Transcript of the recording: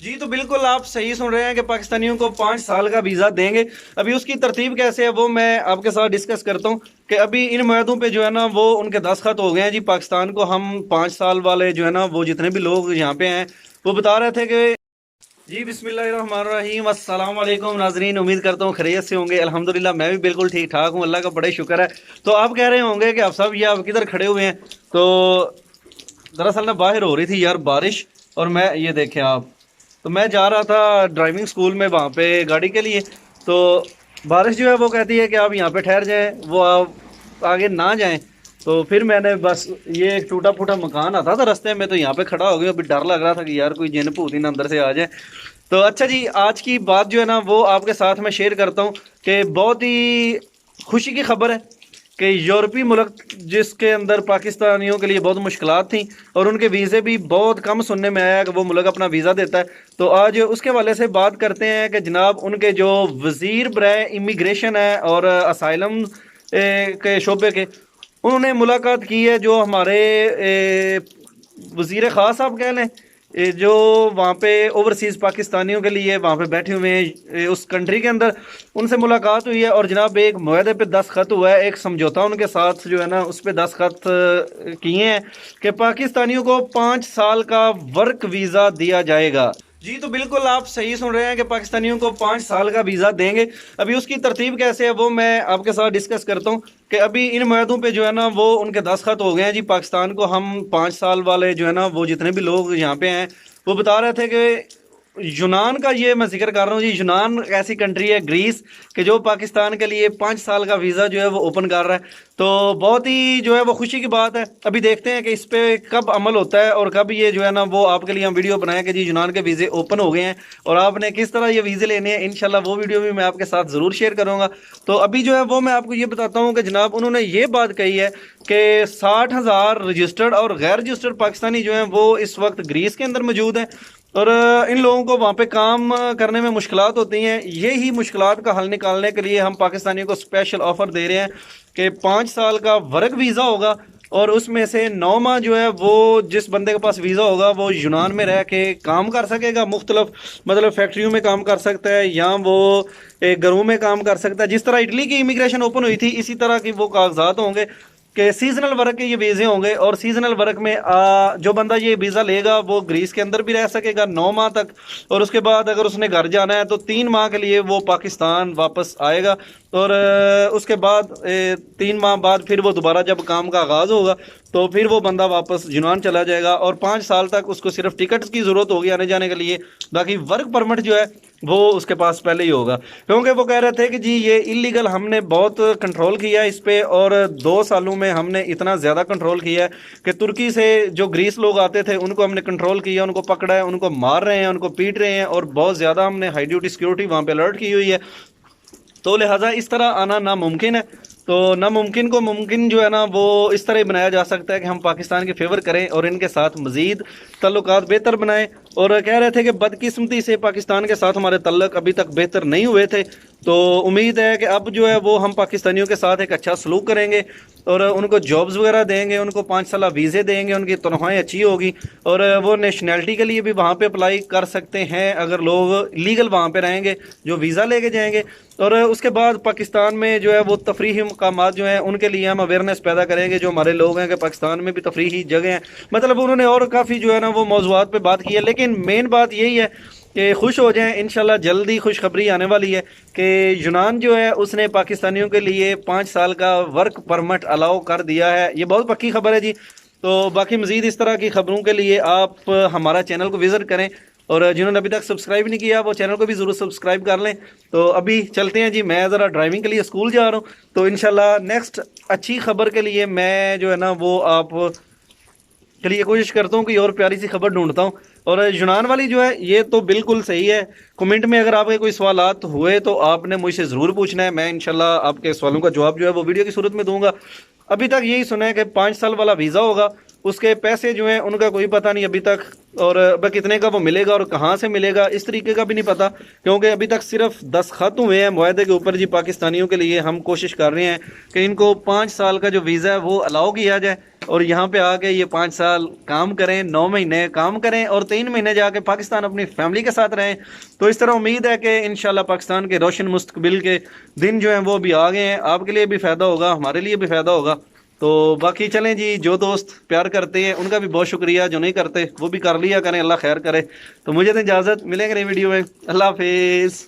जी तो बिल्कुल आप सही सुन रहे हैं कि पाकिस्तानियों को 5 साल का वीज़ा देंगे। अभी उसकी तरतीब कैसे है वो मैं आपके साथ डिस्कस करता हूँ कि अभी इन मुआहदों पे जो है ना वो उनके दस्तखत हो गए हैं जी। पाकिस्तान को हम 5 साल वाले जो है ना वो जितने भी लोग यहाँ पे हैं वो बता रहे थे कि जी बिस्मिल्लाहिर्रहमानिर्रहीम अस्सलाम वालेकुम नाजरीन, उम्मीद करता हूँ खैरियत से होंगे। अल्हम्दुलिल्लाह मैं भी बिल्कुल ठीक ठाक हूँ, अल्लाह का बड़े शुक्र है। तो आप कह रहे होंगे कि आप सब ये आप किधर खड़े हुए हैं, तो दरअसल ना बाहर हो रही थी यार बारिश, और मैं ये देखें आप, तो मैं जा रहा था ड्राइविंग स्कूल में वहाँ पे गाड़ी के लिए। तो बारिश जो है वो कहती है कि आप यहाँ पे ठहर जाएं, वो आप आगे ना जाएं। तो फिर मैंने बस ये एक टूटा फूटा मकान आता था रास्ते में, तो यहाँ पे खड़ा हो गया। अभी डर लग रहा था कि यार कोई जिन भूत ना अंदर से आ जाए। तो अच्छा जी, आज की बात जो है ना वो आपके साथ मैं शेयर करता हूँ कि बहुत ही खुशी की खबर है कि यूरोपीय मुल्क जिसके अंदर पाकिस्तानियों के लिए बहुत मुश्किलात थी और उनके वीज़े भी बहुत कम सुनने में आया कि वो मुल्क अपना वीज़ा देता है। तो आज उसके वाले से बात करते हैं कि जनाब उनके जो वज़ीर बराए इमिग्रेशन है और असाइलम के शोबे के, उन्होंने मुलाकात की है जो हमारे वज़ीर ख़ास आप कह लें, जो वहाँ पे ओवरसीज़ पाकिस्तानियों के लिए वहाँ पे बैठे हुए हैं उस कंट्री के अंदर, उनसे मुलाकात हुई है। और जनाब एक मुआहदे पे दस्तखत हुआ है, एक समझौता उनके साथ जो है ना उस पर दस्तखत किए हैं कि पाकिस्तानियों को 5 साल का वर्क वीज़ा दिया जाएगा। जी तो बिल्कुल आप सही सुन रहे हैं कि पाकिस्तानियों को 5 साल का वीज़ा देंगे। अभी उसकी तरतीब कैसे है वो मैं आपके साथ डिस्कस करता हूँ कि अभी इन मुआहदों पे जो है ना वो उनके दस्तखत हो गए हैं जी। पाकिस्तान को हम 5 साल वाले जो है ना वो जितने भी लोग यहाँ पे हैं वो बता रहे थे कि यूनान का, ये मैं जिक्र कर रहा हूँ जी, यूनान ऐसी कंट्री है, ग्रीस, कि जो पाकिस्तान के लिए 5 साल का वीज़ा जो है वो ओपन कर रहा है। तो बहुत ही जो है वो खुशी की बात है। अभी देखते हैं कि इस पर कब अमल होता है और कब ये जो है ना वो आपके लिए हम वीडियो बनाएं कि जी यूनान के वीज़े ओपन हो गए हैं और आपने किस तरह ये वीज़े लेने हैं। इंशाल्लाह वो वीडियो भी मैं आपके साथ ज़रूर शेयर करूँगा। तो अभी जो है वो मैं आपको ये बताता हूँ कि जनाब उन्होंने ये बात कही है कि 60,000 रजिस्टर्ड और गैर रजिस्टर्ड पाकिस्तानी जो हैं वो इस वक्त ग्रीस के अंदर मौजूद हैं और इन लोगों को वहाँ पे काम करने में मुश्किलात होती हैं। यही मुश्किलात का हल निकालने के लिए हम पाकिस्तानियों को स्पेशल ऑफ़र दे रहे हैं कि 5 साल का वर्क वीज़ा होगा और उसमें से 9 माह जो है वो जिस बंदे के पास वीज़ा होगा वो यूनान में रह के काम कर सकेगा। मुख्तलिफ मतलब फैक्ट्रियों में काम कर सकता है या वो घरों में काम कर सकता है। जिस तरह इटली की इमिग्रेशन ओपन हुई थी इसी तरह की वो कागजात होंगे कि सीजनल वर्क के ये वीज़े होंगे और सीजनल वर्क में जो बंदा ये वीज़ा लेगा वो ग्रीस के अंदर भी रह सकेगा 9 माह तक, और उसके बाद अगर उसने घर जाना है तो 3 माह के लिए वो पाकिस्तान वापस आएगा और उसके बाद 3 माह बाद फिर वो दोबारा जब काम का आगाज़ होगा तो फिर वो बंदा वापस यूनान चला जाएगा और 5 साल तक उसको सिर्फ टिकट्स की ज़रूरत होगी आने जाने के लिए। बाकी वर्क परमिट जो है वो उसके पास पहले ही होगा, क्योंकि वो कह रहे थे कि जी ये इलीगल हमने बहुत कंट्रोल किया इस पे और 2 सालों में हमने इतना ज़्यादा कंट्रोल किया है कि तुर्की से जो ग्रीस लोग आते थे उनको हमने कंट्रोल किया, उनको पकड़ा है, उनको मार रहे हैं, उनको पीट रहे हैं और बहुत ज़्यादा हमने हाई ड्यूटी सिक्योरिटी वहाँ पे अलर्ट की हुई है। तो लिहाजा इस तरह आना नामुमकिन है। तो नामुमकिन को मुमकिन जो है ना वो इस तरह बनाया जा सकता है कि हम पाकिस्तान के फेवर करें और इनके साथ मज़ीद तल्लुकात बेहतर बनाएं। और कह रहे थे कि बदकिस्मती से पाकिस्तान के साथ हमारे तल्लुक अभी तक बेहतर नहीं हुए थे, तो उम्मीद है कि अब जो है वो हम पाकिस्तानियों के साथ एक अच्छा सलूक करेंगे और उनको जॉब्स वगैरह देंगे, उनको 5 साल वीज़े देंगे, उनकी तनख्वाहें अच्छी होगी और वो नेशनैलिटी के लिए भी वहाँ पे अप्लाई कर सकते हैं अगर लोग लीगल वहाँ पे रहेंगे जो वीज़ा लेके जाएंगे। और उसके बाद पाकिस्तान में जो है वो तफरीही मकामात जो हैं उनके लिए हम अवेयरनेस पैदा करेंगे। जो हमारे लोग हैं कि पाकिस्तान में भी तफरीही जगह हैं, मतलब उन्होंने और काफ़ी जो है ना वो मौज़ूआत पे बात की है, लेकिन मेन बात यही है कि खुश हो जाएं। इंशाल्लाह जल्दी खुशखबरी आने वाली है कि यूनान जो है उसने पाकिस्तानियों के लिए 5 साल का वर्क परमिट अलाउ कर दिया है। ये बहुत पक्की खबर है जी। तो बाकी मज़ीद इस तरह की खबरों के लिए आप हमारा चैनल को विज़िट करें और जिन्होंने अभी तक सब्सक्राइब नहीं किया वो चैनल को भी ज़रूर सब्सक्राइब कर लें। तो अभी चलते हैं जी, मैं ज़रा ड्राइविंग के लिए स्कूल जा रहा हूँ, तो इंशाल्लाह नेक्स्ट अच्छी खबर के लिए मैं जो है ना वो आप के लिए कोशिश करता हूँ कि और प्यारी सी खबर ढूंढता हूँ। और यूनान वाली जो है ये तो बिल्कुल सही है। कमेंट में अगर आपके कोई सवालात हुए तो आपने मुझसे ज़रूर पूछना है, मैं इंशाल्लाह आपके सवालों का जवाब जो है वो वीडियो की सूरत में दूंगा। अभी तक यही सुना है कि 5 साल वाला वीज़ा होगा, उसके पैसे जो हैं उनका कोई पता नहीं अभी तक, और अब कितने का वो मिलेगा और कहाँ से मिलेगा इस तरीके का भी नहीं पता, क्योंकि अभी तक सिर्फ दस्तखत हुए हैं मुआहदे के ऊपर जी। पाकिस्तानियों के लिए हम कोशिश कर रहे हैं कि इनको 5 साल का जो वीज़ा है वो अलाउ किया जाए اور یہاں پہ آ کے یہ 5 سال کام کریں، 9 مہینے کام کریں اور 3 مہینے جا کے پاکستان اپنی فیملی کے ساتھ رہیں. تو اس طرح امید ہے کہ انشاءاللہ پاکستان کے روشن مستقبل کے دن جو ہیں وہ بھی آ گئے ہیں. آپ کے لیے بھی فائدہ ہوگا، ہمارے لیے بھی فائدہ ہوگا. تو باقی چلیں جی، جو دوست پیار کرتے ہیں ان کا بھی بہت شکریہ، جو نہیں کرتے وہ بھی کر لیا کریں. اللہ خیر کرے. تو مجھے تو اجازت، ملیں گے نئی ویڈیو میں. اللہ حافظ.